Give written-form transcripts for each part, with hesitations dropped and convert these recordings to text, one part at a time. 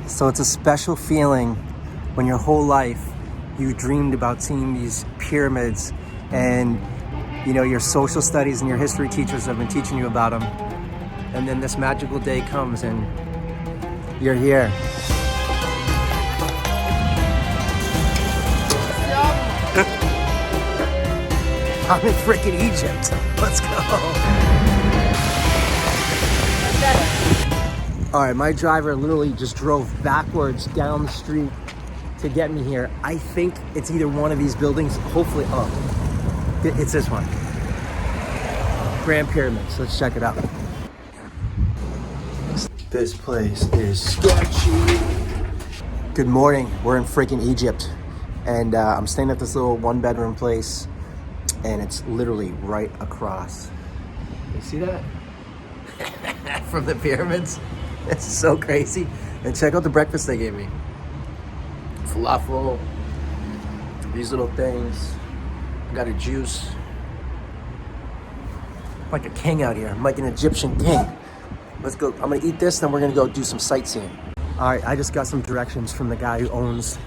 So it's a special feeling when your whole life you dreamed about seeing these pyramids, and you know your social studies and your history teachers have been teaching you about them, and then this magical day comes and you're here. I'm in freaking Egypt. Let's go. All right, my driver literally just drove backwards down the street to get me here. I think it's either one of these buildings. Hopefully, oh, it's this one. Grand Pyramids. Let's check it out. This place is sketchy. Good morning. We're in freaking Egypt, and I'm staying at this little one-bedroom place, and it's literally right across. You see that? From the pyramids. It's so crazy. And check out the breakfast they gave me. Falafel, these little things. I got a juice. I'm like a king out here. I'm like an Egyptian king. Let's go. I'm gonna eat this, then we're gonna go do some sightseeing. All right, I just got some directions from the guy who owns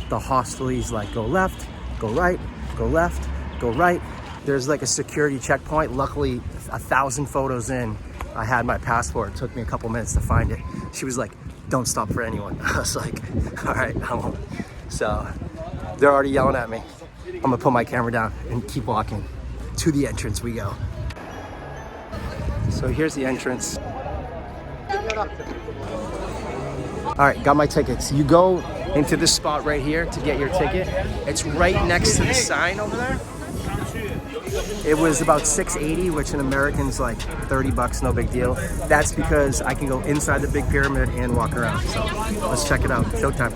the hostel. He's like, go left, go right, go left, go right. There's like a security checkpoint. Luckily, 1,000 photos in, I had my passport. It took me a couple minutes to find it. She was like, don't stop for anyone. I was like, all right, I won't. So they're already yelling at me. I'm gonna put my camera down and keep walking. To the entrance we go. So here's the entrance. All right, got my tickets. You go into this spot right here to get your ticket. It's right next to the sign over there. It was about $6.80, which in American's like 30 bucks, no big deal. That's because I can go inside the big pyramid and walk around. So let's check it out. Showtime.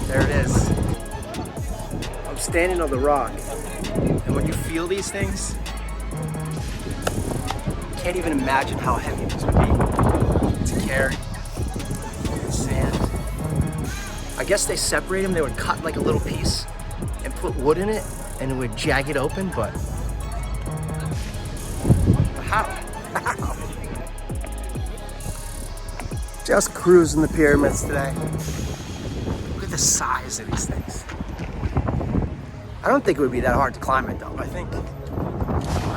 There it is. I'm standing on the rock, and when you feel these things, you can't even imagine how heavy this would be to carry. The sand. I guess they separate them. They would cut like a little piece and put wood in it, and it would jag it open, but how? How? Just cruising the pyramids today. Look at the size of these things. I don't think it would be that hard to climb it though. I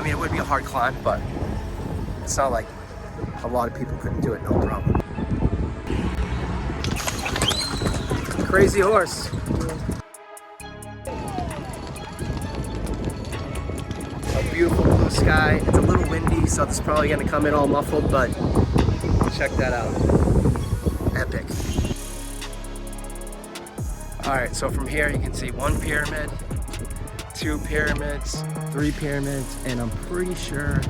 mean, it would be a hard climb, but it's not like a lot of people couldn't do it, no problem. Crazy horse. A beautiful blue sky. It's a little windy, so it's probably gonna come in all muffled, but check that out. Epic. All right, so from here you can see 1 pyramid, 2 pyramids, 3 pyramids, and I'm pretty sure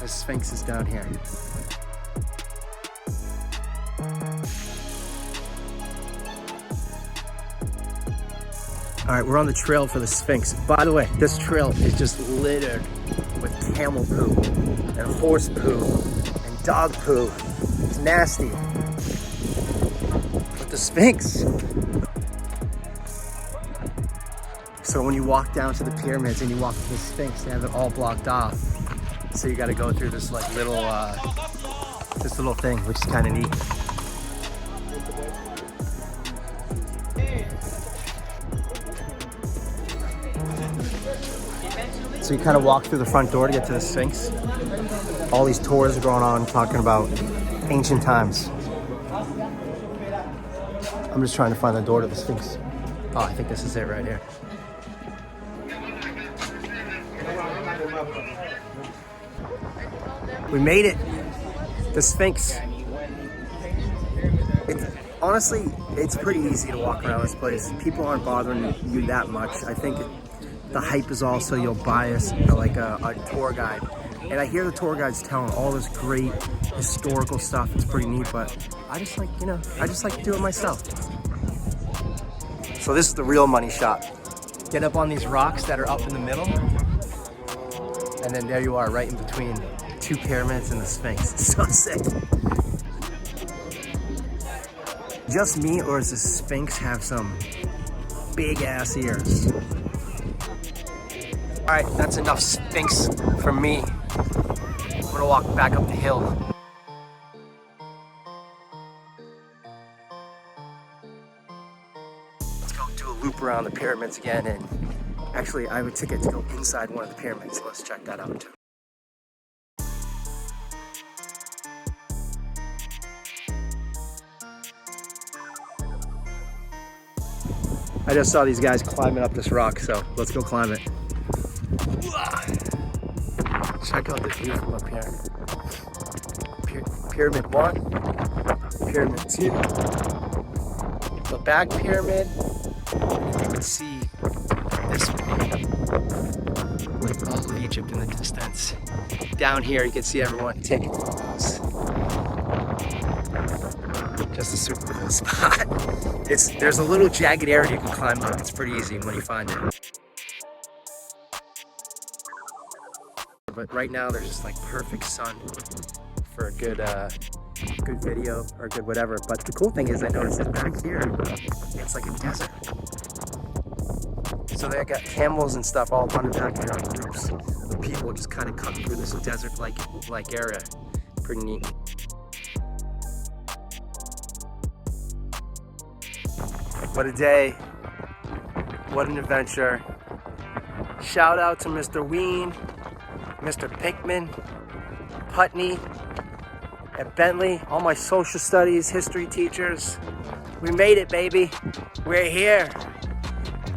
the Sphinx is down here. All right, we're on the trail for the Sphinx. By the way, this trail is just littered with camel poo and horse poo and dog poo. It's nasty. But the Sphinx. So when you walk down to the pyramids and you walk to the Sphinx, they have it all blocked off. So you got to go through this like little, this little thing, which is kind of neat. So you kind of walk through the front door to get to the Sphinx. All these tours are going on talking about ancient times. I'm just trying to find the door to the Sphinx. Oh, I think this is it right here. We made it. The Sphinx. Honestly, it's pretty easy to walk around this place. People aren't bothering you that much. I think the hype is also you'll buy us like a tour guide. And I hear the tour guides telling all this great historical stuff. It's pretty neat, but I just like, you know, I just like to do it myself. So this is the real money shot. Get up on these rocks that are up in the middle, and then there you are right in between 2 pyramids and the Sphinx. It's so sick. Just me, or does the Sphinx have some big ass ears? All right, that's enough Sphinx from me. I'm gonna gotta walk back up the hill. Let's go do a loop around the pyramids again, and actually I have a ticket to go inside one of the pyramids, so let's check that out too. I just saw these guys climbing up this rock, so let's go climb it. Check out the view from up here. Pyramid 1, Pyramid 2, the back pyramid. You can see this one with all of Egypt in the distance. Down here, you can see everyone taking photos. Just a super cool spot. There's a little jagged area you can climb up. It's pretty easy when you find it. But right now there's just like perfect sun for a good video or good whatever. But the cool thing is I noticed that back here, it's like a desert. So they got camels and stuff all running back here on groups. The people just kind of cutting through this desert-like area. Pretty neat. What a day. What an adventure. Shout out to Mr. Ween, Mr. Pinkman, Putney, and Bentley, all my social studies, history teachers. We made it, baby. We're here.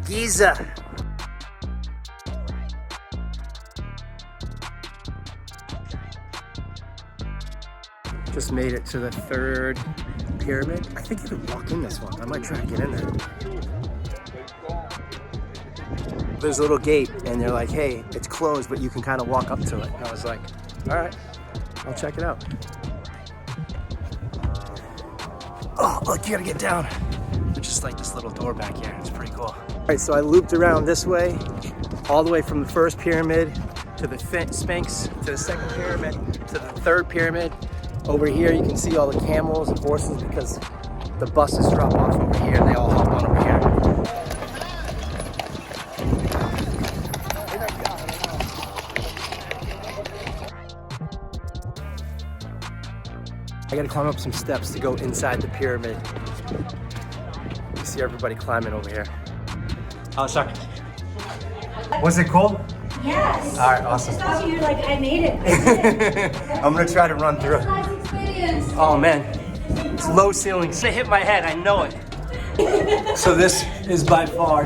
Giza. Just made it to the third pyramid. I think you can walk in this one. I might try to get in there. There's a little gate and they're like, hey, it's closed, but you can kind of walk up to it. And I was like, all right, I'll check it out. Oh, look, you gotta get down. There's just like this little door back here. It's pretty cool. All right, so I looped around this way, all the way from the first pyramid to the Sphinx, to the second pyramid, to the third pyramid. Over here, you can see all the camels and horses because the buses drop off over here and they all hop on over here. I gotta climb up some steps to go inside the pyramid. You see everybody climbing over here. Oh, sorry. Was it cool? Yes. All right, awesome. I saw you, like, I made it. I'm gonna try to run through it. Oh man, it's low ceilings. It hit my head, I know it. So this is by far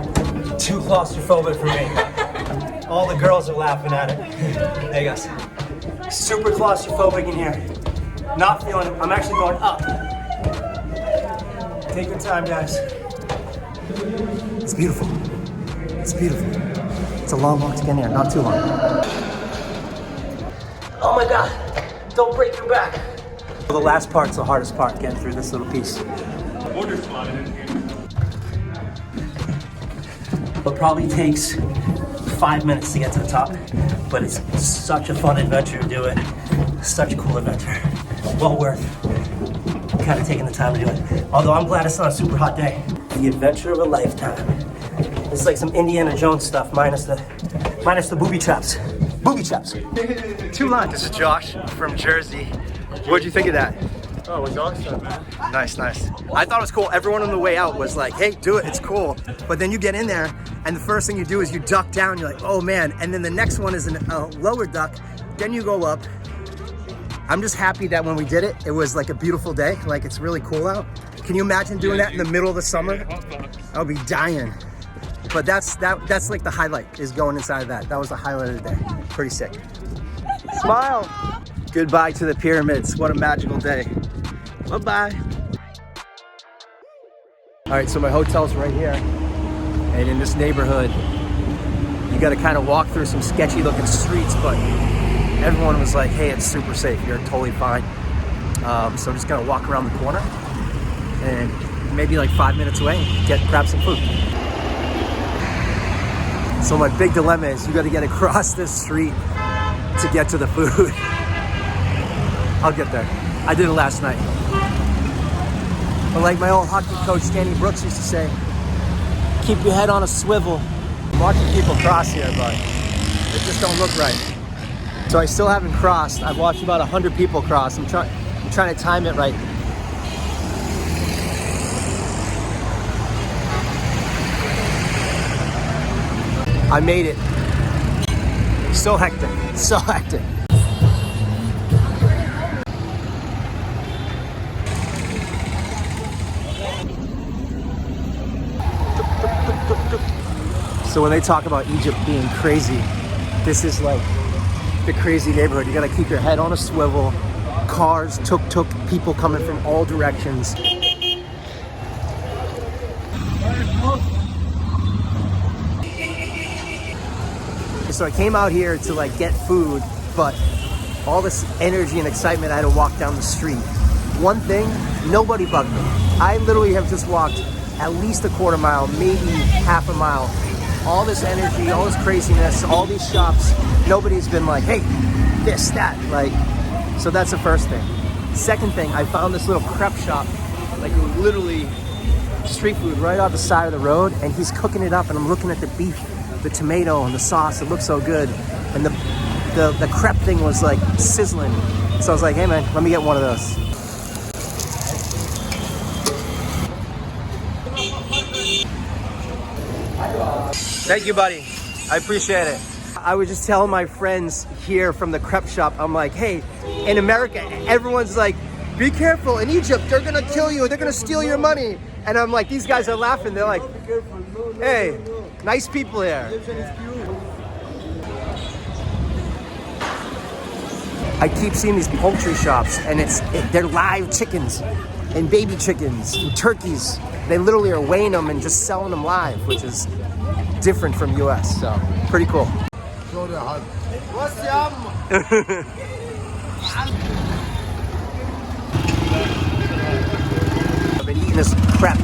too claustrophobic for me. All the girls are laughing at it. Hey guys, super claustrophobic in here. Not feeling it. I'm actually going up. Take your time, guys. It's beautiful. It's beautiful. It's a long walk to get in there, not too long. Oh my God, don't break your back. The last part's the hardest part, getting through this little piece. It probably takes 5 minutes to get to the top, but it's such a fun adventure to do it. Such a cool adventure. Well worth kind of taking the time to do it. Although I'm glad it's not a super hot day. The adventure of a lifetime. It's like some Indiana Jones stuff, minus the booby traps. Booby traps. 2 lines. This is Josh from Jersey. What'd you think of that? Oh, it was awesome, man. Nice, nice. I thought it was cool. Everyone on the way out was like, hey, do it, it's cool. But then you get in there, and the first thing you do is you duck down. You're like, oh man. And then the next one is a lower duck. Then you go up. I'm just happy that when we did it, it was like a beautiful day. Like, it's really cool out. Can you imagine doing that in the middle of the summer? I'll be dying. But that's like the highlight, is going inside of that. That was the highlight of the day. Pretty sick. Smile. Goodbye to the pyramids. What a magical day. Bye-bye. All right, so my hotel's right here. And in this neighborhood, you gotta kind of walk through some sketchy looking streets, but everyone was like, hey, it's super safe. You're totally fine. So I'm just gonna walk around the corner and maybe like 5 minutes away, grab some food. So my big dilemma is you gotta get across this street to get to the food. I'll get there. I did it last night. But like my old hockey coach, Brooks, used to say, keep your head on a swivel. I'm watching people cross here, but it just don't look right. So I still haven't crossed. I've watched about 100 people cross. I'm trying to time it right. I made it. So hectic, so hectic. So when they talk about Egypt being crazy, this is like the crazy neighborhood. You gotta keep your head on a swivel. Cars, tuk-tuk, people coming from all directions. So I came out here to like get food, but all this energy and excitement, I had to walk down the street. One thing, nobody bugged me. I literally have just walked at least a quarter mile, maybe half a mile. All this energy, all this craziness, all these shops, nobody's been like, hey, this, that, like, so that's the first thing. Second thing, I found this little crepe shop, like literally street food right off the side of the road, and he's cooking it up, and I'm looking at the beef, the tomato, and the sauce. It looks so good, and the crepe thing was like sizzling. So I was like, hey man, let me get one of those. Thank you, buddy. I appreciate it. I was just telling my friends here from the crepe shop, I'm like, hey, in America, everyone's like, be careful, in Egypt, they're gonna kill you, they're gonna steal your money. And I'm like, these guys are laughing, they're like, hey, nice people here. I keep seeing these poultry shops, and they're live chickens and baby chickens and turkeys. They literally are weighing them and just selling them live, which is different from US, so pretty cool. I've been eating this crepe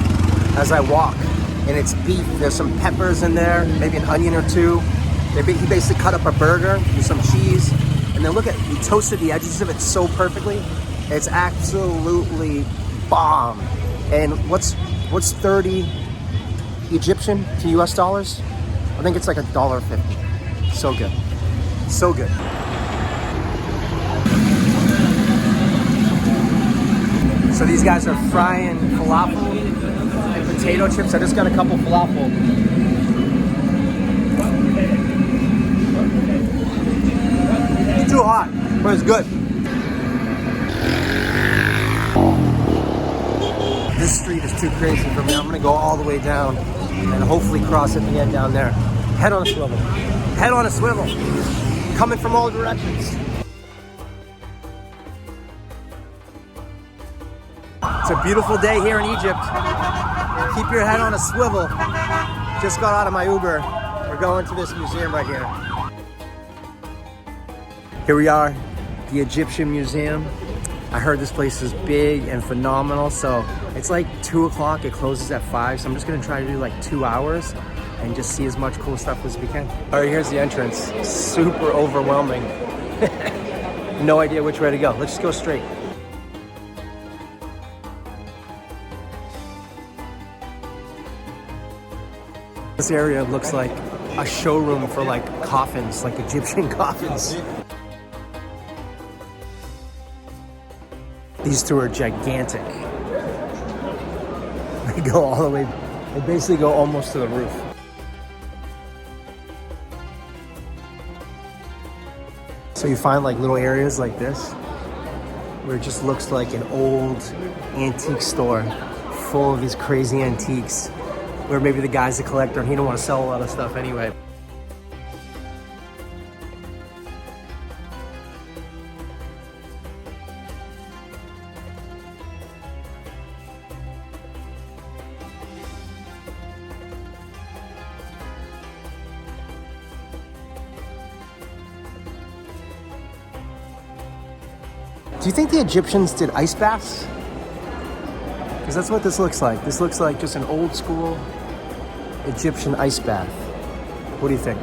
as I walk, and it's beef. There's some peppers in there, maybe an onion or two. He basically cut up a burger with some cheese, and then look at, he toasted the edges of it so perfectly. It's absolutely bomb. And what's 30 Egyptian to US dollars? I think it's like $1.50. So good. So good. So these guys are frying falafel and potato chips. I just got a couple falafel. It's too hot, but it's good. This street is too crazy for me. I'm gonna go all the way down and hopefully cross at the end down there. Head on a swivel. Head on a swivel. Coming from all directions. It's a beautiful day here in Egypt. Keep your head on a swivel. Just got out of my Uber. We're going to this museum right here. Here we are, the Egyptian Museum. I heard this place is big and phenomenal, so it's like 2 o'clock, it closes at 5, so I'm just gonna try to do like 2 hours and just see as much cool stuff as we can. All right, here's the entrance. Super overwhelming. No idea which way to go. Let's just go straight. This area looks like a showroom for like coffins, like Egyptian coffins. These two are gigantic. They go all the way, they basically go almost to the roof. So you find like little areas like this where it just looks like an old antique store full of these crazy antiques, where maybe the guy's a collector and he don't want to sell a lot of stuff anyway. Do you think the Egyptians did ice baths? Because that's what this looks like. This looks like just an old school Egyptian ice bath. What do you think?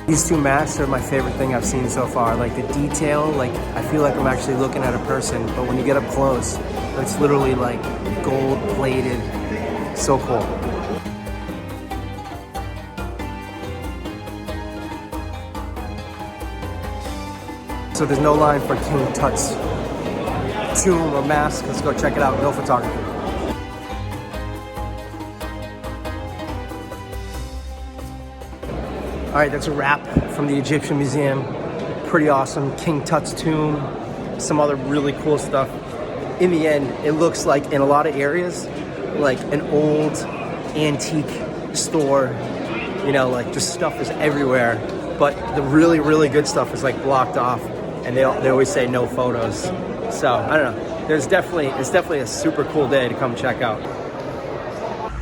These two masks are my favorite thing I've seen so far. Like the detail, like I feel like I'm actually looking at a person, but when you get up close, it's literally like gold plated. So cool. So there's no line for King Tut's tomb or mask. Let's go check it out. No photography. All right, that's a wrap from the Egyptian Museum. Pretty awesome. King Tut's tomb, some other really cool stuff. In the end, it looks like in a lot of areas, like an old antique store, you know, like just stuff is everywhere. But the really, really good stuff is like blocked off, and they always say no photos. So I don't know. It's definitely a super cool day to come check out.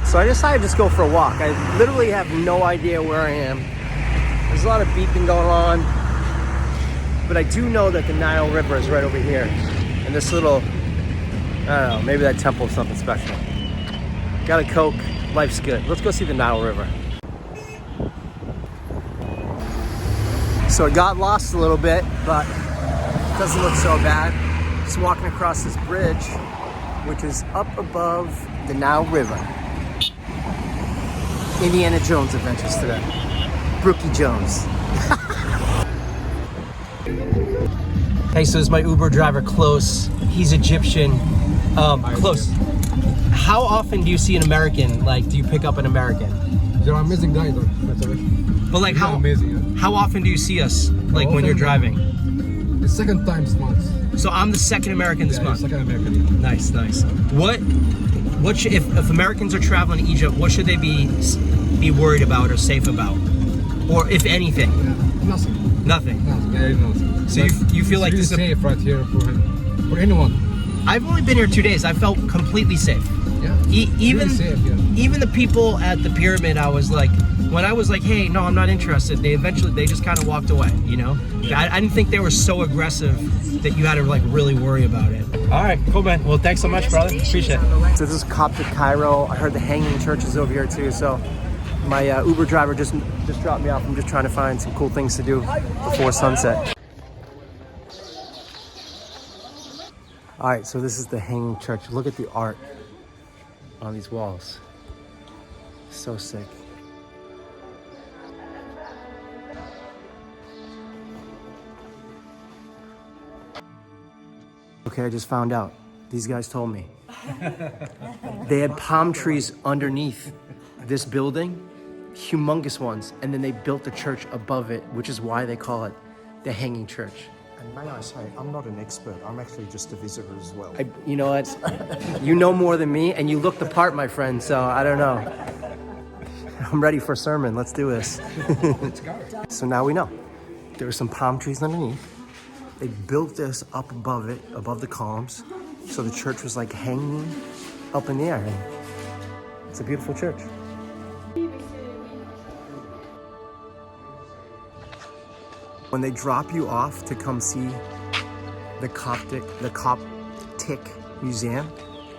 So I decided to just go for a walk. I literally have no idea where I am. There's a lot of beeping going on, but I do know that the Nile River is right over here. And this little, I don't know, maybe that temple is something special. Got a Coke, life's good. Let's go see the Nile River. So I got lost a little bit, but it doesn't look so bad. Just walking across this bridge, which is up above the Nile River. Indiana Jones adventures today. Brookie Jones. Hey, so this is my Uber driver, Close. He's Egyptian. Close. How often do you see an American? Like, do you pick up an American? They're amazing guys, though. But like, how amazing? Yeah. How often do you see us? Like when you're driving? The second time this month. So I'm the second American this month. Second American. Yeah. Nice. What should, if Americans are traveling to Egypt, what should they be worried about or safe about? Or if anything? Yeah. Nothing. Nothing. Nothing. So you feel like really this is safe right here for anyone. I've only been here 2 days. I felt completely safe. Yeah. Even really safe, yeah. Even the people at the pyramid, I was like, when I was like, hey, no, I'm not interested, they just kind of walked away, you know? I didn't think they were so aggressive that you had to like really worry about it. All right, cool, man. Well, thanks so much, brother. Appreciate it. So this is Coptic Cairo. I heard the hanging church is over here too. So my Uber driver just dropped me off. I'm just trying to find some cool things to do before sunset. All right, so this is the hanging church. Look at the art on these walls. So sick. Okay, I just found out. These guys told me. They had palm trees underneath this building, humongous ones, and then they built the church above it, which is why they call it the Hanging Church. And may I say, I'm not an expert. I'm actually just a visitor as well. You know what? You know more than me, and you look the part, my friend, so I don't know. I'm ready for a sermon. Let's do this. Let's go. So now we know. There were some palm trees underneath. They built this up above it, above the columns. So the church was like hanging up in the air. It's a beautiful church. When they drop you off to come see the Coptic Museum,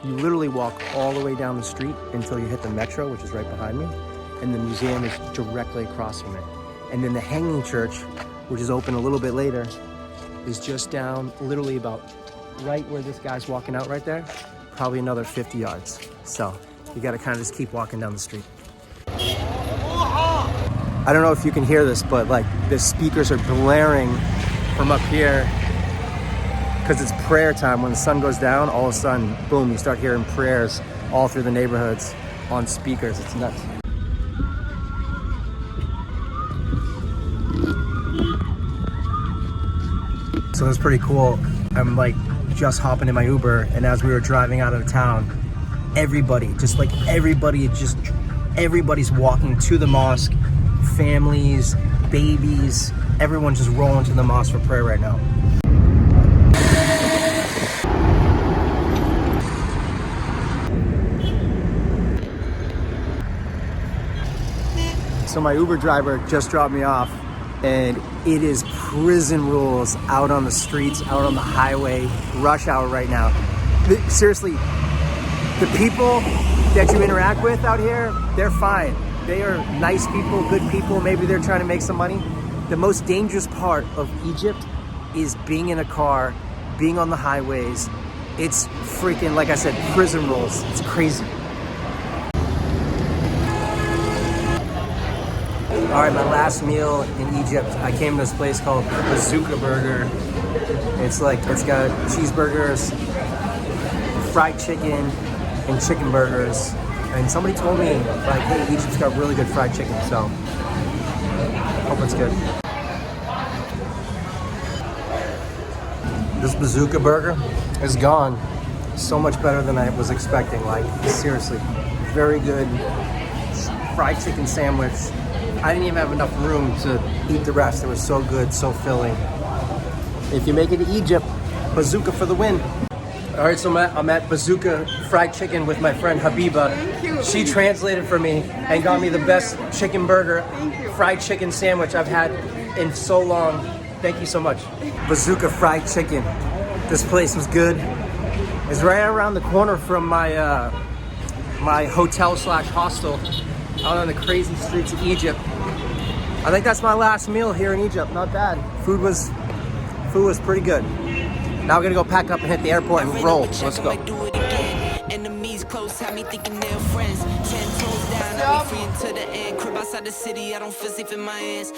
you literally walk all the way down the street until you hit the metro, which is right behind me, and the museum is directly across from it. And then the Hanging Church, which is open a little bit later, is just down literally about right where this guy's walking out right there, probably another 50 yards. So you gotta kind of just keep walking down the street. I don't know if you can hear this, but like the speakers are blaring from up here because it's prayer time. When the sun goes down, all of a sudden, boom, you start hearing prayers all through the neighborhoods on speakers. It's nuts. So it's pretty cool. I'm like just hopping in my Uber, and as we were driving out of town, everybody's walking to the mosque. Families, babies, everyone's just rolling to the mosque for prayer right now. So my Uber driver just dropped me off, and it is prison rules out on the streets, out on the highway, rush hour right now. Seriously, the people that you interact with out here, they're fine. They are nice people, good people. Maybe they're trying to make some money. The most dangerous part of Egypt is being in a car, being on the highways. It's freaking, like I said, prison rules. It's crazy. All right, my last meal in Egypt, I came to this place called Bazooka Burger. It's got cheeseburgers, fried chicken, and chicken burgers. And somebody told me, like, hey, Egypt's got really good fried chicken, so hope it's good. This Bazooka Burger is gone. So much better than I was expecting. Like, seriously, very good fried chicken sandwich. I didn't even have enough room to eat the rest. It was so good, so filling. If you make it to Egypt, Bazooka for the win. All right, so I'm at Bazooka Fried Chicken with my friend Habiba. Thank you. She translated for me and got me the best chicken burger, fried chicken sandwich I've had in so long. Thank you so much. Bazooka Fried Chicken. This place was good. It's right around the corner from my my hotel/hostel out on the crazy streets of Egypt. I think that's my last meal here in Egypt. Not bad. Food was pretty good. Now we're gonna go pack up and hit the airport and roll. Let's go. Enemies close, have me thinking they're friends. 10 toes down, I'll be free until the end. Crib outside the city, I don't feel safe in my hands.